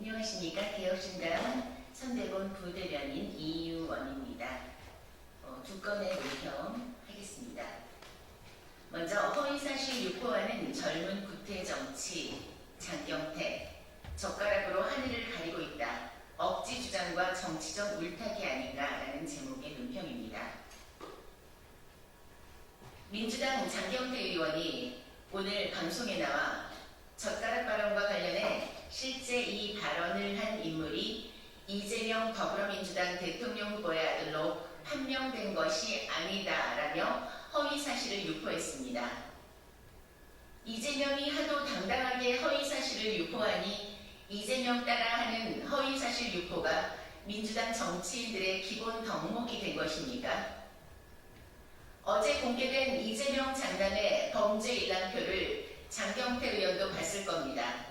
안녕하십니까. 개혁신당 선대본 부대변인 이유원입니다. 두 건의 논평 하겠습니다. 먼저 허위사실 유포하는 젊은 구태정치 장경태, 젓가락으로 하늘을 가리고 있다. 억지 주장과 정치적 물타기 아닌가라는 제목의 논평입니다. 민주당 장경태 의원이 오늘 방송에 나와 젓가락 발언과 관련해 실제 이 발언을 한 인물이 이재명 더불어민주당 대통령 후보의 아들로 판명된 것이 아니다라며 허위사실을 유포했습니다. 이재명이 하도 당당하게 허위사실을 유포하니 이재명 따라 하는 허위사실 유포가 민주당 정치인들의 기본 덕목이 된 것입니까? 어제 공개된 이재명 장남의 범죄 일람표를 장경태 의원도 봤을 겁니다.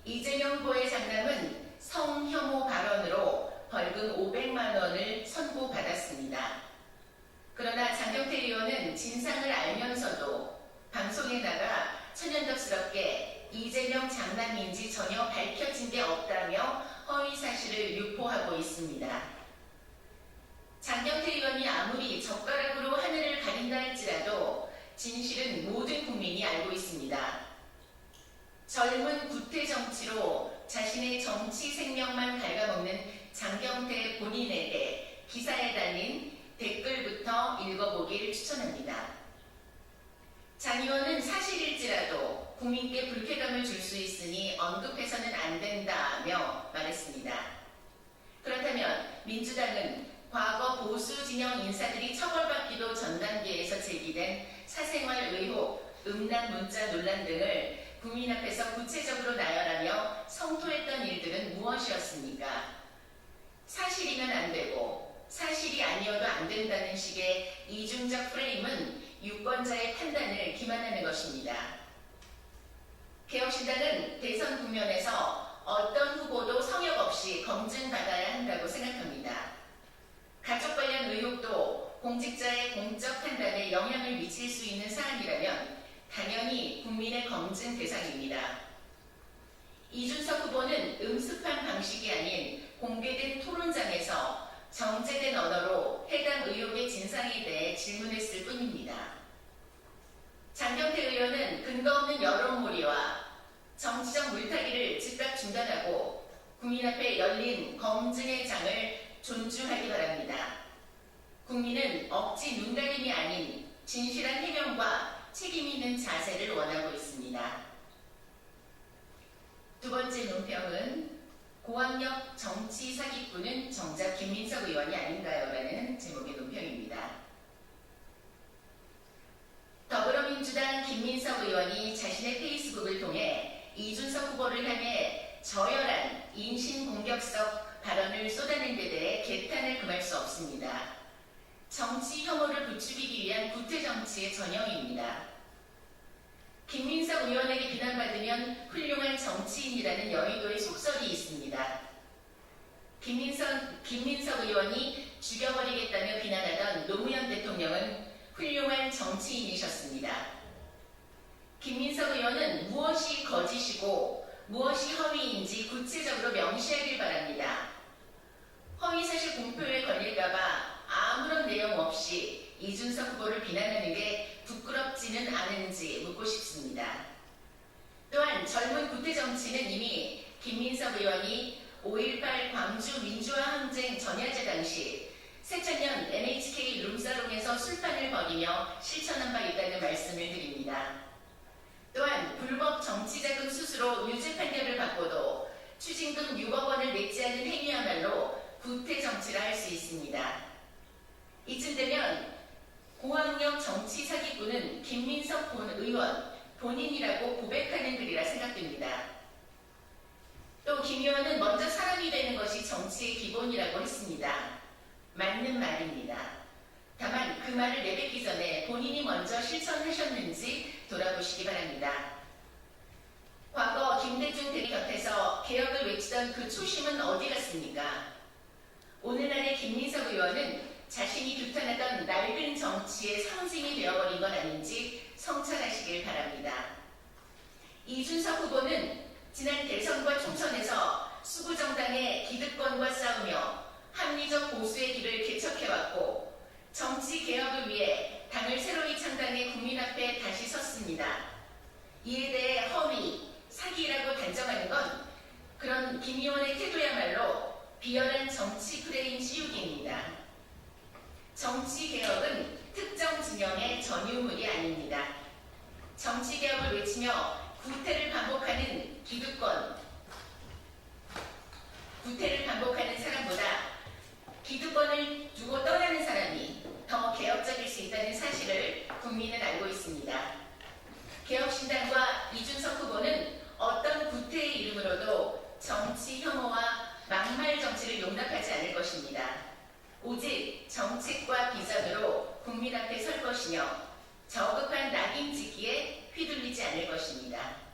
이재명 후보의 장남은 성혐오 발언으로 벌금 500만 원을 선고받았습니다. 그러나 장경태 의원은 진상을 알면서도 방송에 나가 천연덕스럽게 이재명 장남인지 전혀 밝혀진 게 없다며 허위사실을 유포하고 있습니다. 장경태 의원이 아무리 젓가락으로 하늘을 가린다 할지라도 진실은 모든 국민이 알고 있습니다. 젊은 구태 정치로 자신의 정치 생명만 갉아먹는 장경태 본인에게 기사에 달린 댓글부터 읽어보길 추천합니다. 장 의원은 사실일지라도 국민께 불쾌감을 줄 수 있으니 언급해서는 안 된다며 말했습니다. 그렇다면 민주당은 과거 보수 진영 인사들이 처벌받기도 전 단계에서 제기된 사생활 의혹, 음란 문자 논란 등을 국민 앞에서 구체적으로 나열하며 성토했던 일들은 무엇이었습니까? 사실이면 안 되고 사실이 아니어도 안 된다는 식의 이중적 프레임은 유권자의 판단을 기만하는 것입니다. 개혁신당은 대선 국면에서 어떤 후보도 성역 없이 검증받아야 한다고 생각합니다. 가족 관련 의혹도 공직자의 공적 판단에 영향을 미칠 수 있는 사안이라면 당연히 국민의 검증 대상입니다. 이준석 후보는 음습한 방식이 아닌 공개된 토론장에서 정제된 언어로 해당 의혹의 진상에 대해 질문했을 뿐입니다. 장경태 의원은 근거 없는 여론몰이와 정치적 물타기를 즉각 중단하고 국민 앞에 열린 검증의 장을 존중하기 바랍니다. 국민은 억지 눈가림이 아닌 진실한 해명과 책임 있는 자세를 원하고 있습니다. 두 번째 논평은 고학력 정치 사기꾼은 정작 김민석 의원이 아닌가요? 라는 제목의 논평입니다. 더불어민주당 김민석 의원이 자신의 페이스북을 통해 이준석 후보를 향해 저열한 인신공격적 발언을 쏟아낸 데 대해 개탄을 금할 수 없습니다. 정치 혐오를 부추기기 위한 구태정치의 전형입니다. 김민석 의원에게 비난받으면 훌륭한 정치인이라는 여의도의 속설이 있습니다. 김민석 의원이 죽여버리겠다며 비난하던 노무현 대통령은 훌륭한 정치인이셨습니다. 김민석 의원은 무엇이 거짓이고 무엇이 허위인지 구체적으로 명시하길 바랍니다. 허위사실 공표에 걸릴까봐 아무런 내용 없이 이준석 후보를 비난하는 게 부끄럽지는 않은지 묻고 싶습니다. 또한 젊은 구태정치는 이미 김민석 의원이 5.18 광주 민주화 항쟁 전야제 당시 새천년 NHK 룸사롱에서 술판을 벌이며 실천한 바 있다는 말씀을 드립니다. 또한 불법 정치자금 수수로 유죄 판결을 받고도 추징금 6억 원을 냈지 않은 행위야말로 구태정치라 할 수 있습니다. 이쯤 되면 고학력 정치 사기꾼은 김민석 의원 본인이라고 고백하는 글이라 생각됩니다. 또 김 의원은 먼저 사람이 되는 것이 정치의 기본이라고 했습니다. 맞는 말입니다. 다만 그 말을 내뱉기 전에 본인이 먼저 실천하셨는지 돌아보시기 바랍니다. 과거 김대중 대리 곁에서 개혁을 외치던 그 초심은 어디 갔습니까? 오늘날의 김민석 의원은 자신이 규탄하던 낡은 정치의 상징이 되어버린 건 아닌지 성찰하시길 바랍니다. 이준석 후보는 지난 대선과 총선에서 수구정당의 기득권과 싸우며 합리적 보수의 길을 개척해왔고 정치 개혁을 위해 당을 새로이 창당해 국민 앞에 다시 섰습니다. 이에 대해 허위, 사기라고 단정하는 건 그런 김 의원의 태도야말로 비열한 정치 프레임 씌우기입니다. 정치 개혁은 특정 진영의 전유물이 아닙니다. 정치 개혁을 외치며 구태를 반복하는 기득권, 구태를 반복하는 사람보다 기득권을 두고 떠나는 사람이 더 개혁적일 수 있다는 사실을 국민은 알고 있습니다. 개혁신당과 이준석 후보는 어떤 구태의 이름으로도 정치 혐오와 막말 정치를 용납하지 않을 것입니다. 오직 정책과 비전으로 국민 앞에 설 것이며 저급한 낙인 찍기에 휘둘리지 않을 것입니다.